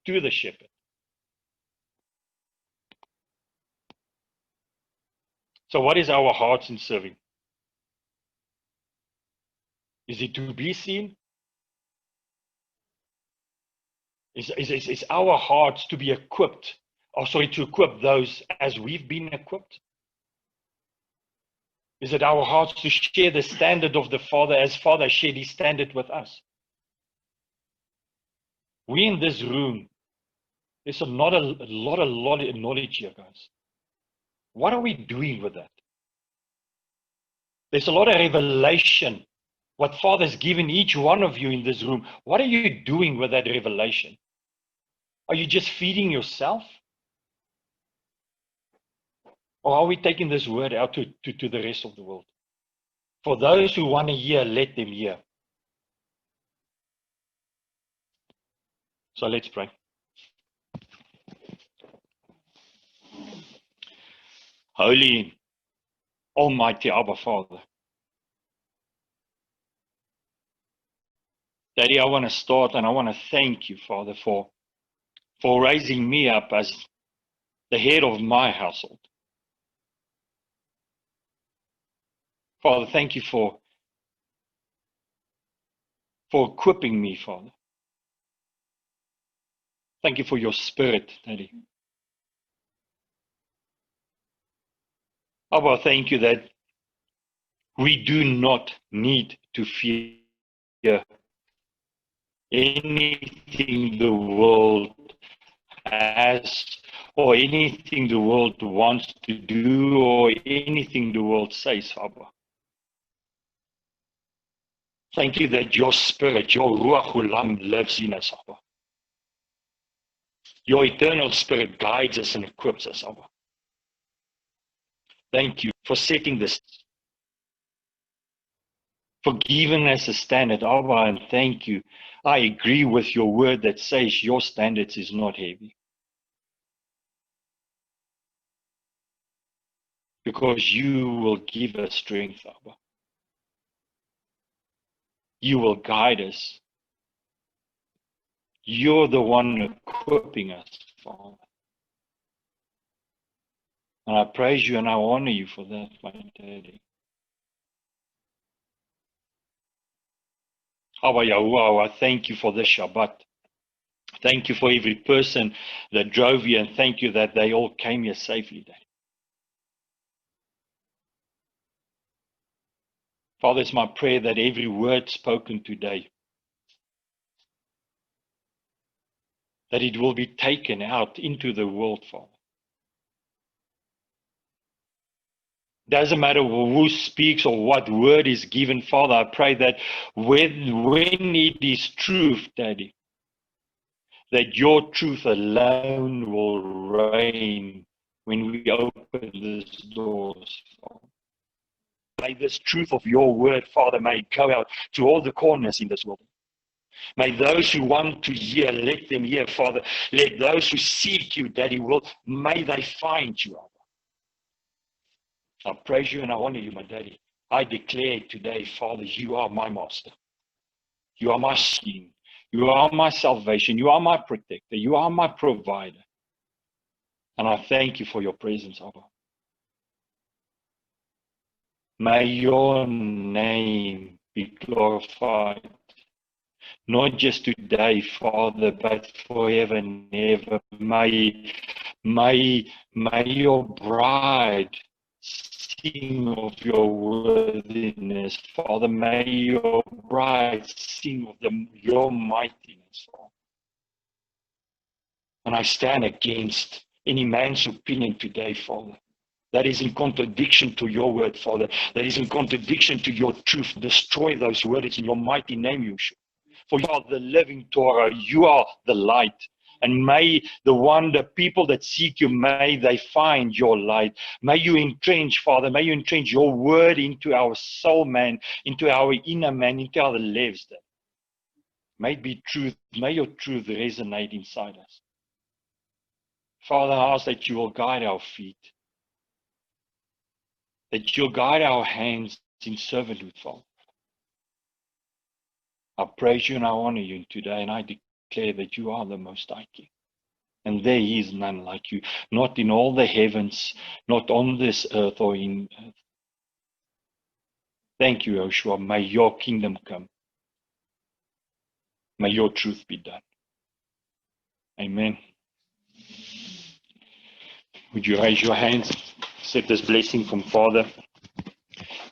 to the shepherd. So what is our hearts in serving? Is it to be seen? Is our hearts to be equipped, to equip those as we've been equipped? Is it our hearts to share the standard of the Father as Father shared his standard with us? We in this room, there's not a lot of knowledge here, guys. What are we doing with that? There's a lot of revelation. What Father's given each one of you in this room, what are you doing with that revelation? Are you just feeding yourself? Or are we taking this word out to the rest of the world? For those who want to hear, let them hear. So let's pray. Holy, Almighty Abba Father. Daddy, I want to start and I want to thank you, Father, for raising me up as the head of my household. Father, thank you for equipping me, Father. Thank you for your spirit, Daddy. Abba, thank you that we do not need to fear anything the world has or anything the world wants to do or anything the world says, Abba. Thank you that your spirit, your Ruach Ulam lives in us, Abba. Your eternal spirit guides us and equips us, Abba. Thank you for setting this, for giving us a standard, Abba, and thank you. I agree with your word that says your standards is not heavy. because you will give us strength, Abba. You will guide us. You're the one equipping us, Father. And I praise you and I honor you for that, my Daddy. Abba Yahuwah, I thank you for this Shabbat. Thank you for every person that drove here, and thank you that they all came here safely, Daddy. Father, it's my prayer that every word spoken today, that it will be taken out into the world, Father. Doesn't matter who speaks or what word is given, Father. I pray that when it is truth, Daddy, that your truth alone will reign when we open these doors, Father. May this truth of your word, Father, may go out to all the corners in this world. May those who want to hear, let them hear, Father. Let those who seek you, Daddy, may they find you, Abba. I praise you and I honor you, my Daddy. I declare today, Father, you are my master. You are my king. You are my salvation. You are my protector. You are my provider. And I thank you for your presence, Abba. May your name be glorified. Not just today, Father, but forever and ever. May your bride sing of your worthiness, Father. May your bride sing of your mightiness, Father. And I stand against any man's opinion today, Father, that is in contradiction to your word, Father, that is in contradiction to your truth. Destroy those words in your mighty name, Yeshua. For you are the living Torah, you are the light. And may the people that seek you, may they find your light. May you entrench, Father, may you entrench your word into our soul, man, into our inner man, into our lives. May it be truth, may your truth resonate inside us. Father, I ask that you will guide our feet, that you'll guide our hands in servanthood, Father. I praise you and I honor you today, and I declare that you are the Most High King. And there is none like you, not in all the heavens, not on this earth or in earth. Thank you, Joshua. May your kingdom come. May your truth be done. Amen. Would you raise your hands? Accept this blessing from Father.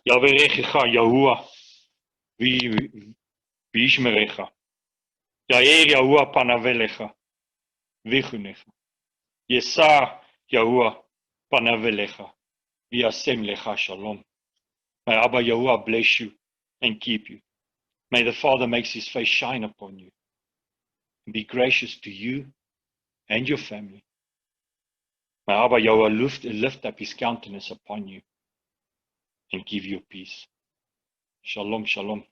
Yahweh Yahuwah. Vishmerecha. Yair Yahuwah panavelecha. Vichunecha. Yesa Yahuwah panavelecha. Viasem lecha shalom. May Abba Yahuwah bless you and keep you. May the Father make his face shine upon you and be gracious to you and your family. May Abba Yahuwah lift up his countenance upon you and give you peace. Shalom, shalom.